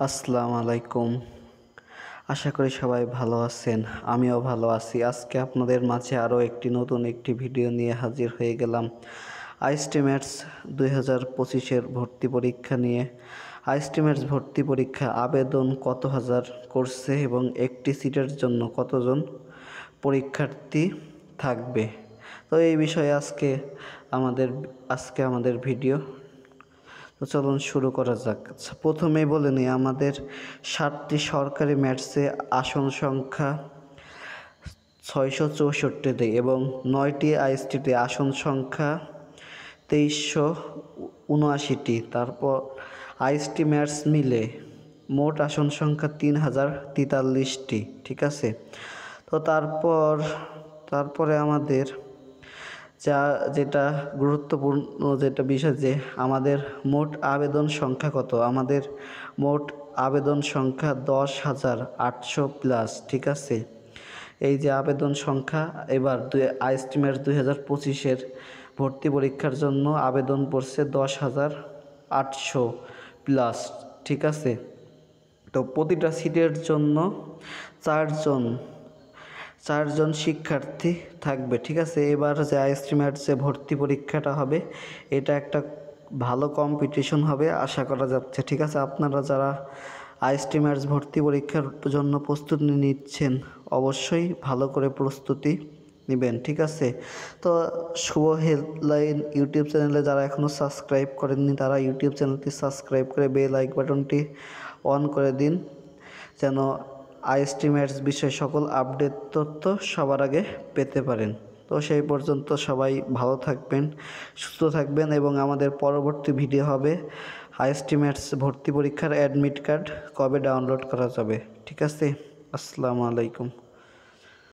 আসসালামু আলাইকুম। আশা করি সবাই ভালো আছেন। আমিও ভালো আছি। আজকে আপনাদের মাঝে আরও নতুন একটি ভিডিও নিয়ে হাজির হয়ে গেলাম। আইএসটি-ম্যাথস 2025-এর ভর্তি পরীক্ষা নিয়ে। আইএসটি-ম্যাথস ভর্তি পরীক্ষা আবেদন কত হাজার করছে এবং একটি সিটের জন্য কতজন পরীক্ষার্থী থাকবে, তো এই বিষয়ে আমাদের ভিডিও। তো চলুন শুরু করা যাক। প্রথমেই বলে নিই, আমাদের 7টি সরকারি ম্যাথসে আসন সংখ্যা 664টি এবং 9টি আইএসটিতে আসন সংখ্যা 2379টি। তারপর আইএসটি ম্যাথস মিলে মোট আসন সংখ্যা 3043টি। ঠিক আছে। তো তারপরে আমাদের যেটা গুরুত্বপূর্ণ বিষয় যে আমাদের মোট আবেদন সংখ্যা কত। আমাদের মোট আবেদন সংখ্যা 10,800+। ঠিক আছে। এই যে আবেদন সংখ্যা, এবার আইএসটি-ম্যাথস 2025-এর ভর্তি পরীক্ষার জন্য আবেদন পড়ছে 10,800+। ঠিক আছে। তো প্রতিটা সিটের জন্য চারজন শিক্ষার্থী থাকবে। ঠিক আছে। এবার যে আইএসটি-ম্যাথসে ভর্তি পরীক্ষাটা হবে, এটা একটা ভালো কম্পিটিশন হবে আশা করা যাচ্ছে। ঠিক আছে। আপনারা যারা আইএসটি-ম্যাথস ভর্তি পরীক্ষার জন্য প্রস্তুতি নিচ্ছেন, অবশ্যই ভালো করে প্রস্তুতি নেবেন। ঠিক আছে। তো শুভ হেল্পলাইন ইউটিউব চ্যানেলে যারা এখনও সাবস্ক্রাইব করেননি, তারা ইউটিউব চ্যানেলটি সাবস্ক্রাইব করে বেল আইকন বাটনটি অন করে দিন, যেন আইএসটি-ম্যাথস বিষয়ে সকল আপডেট তথ্য সবার আগে পেতে পারেন। তো সেই পর্যন্ত সবাই ভালো থাকবেন, সুস্থ থাকবেন এবং আমাদের পরবর্তী ভিডিও হবে আইএসটি-ম্যাথস ভর্তি পরীক্ষার অ্যাডমিট কার্ড কবে ডাউনলোড করা যাবে। ঠিক আছে। আসসালামু আলাইকুম।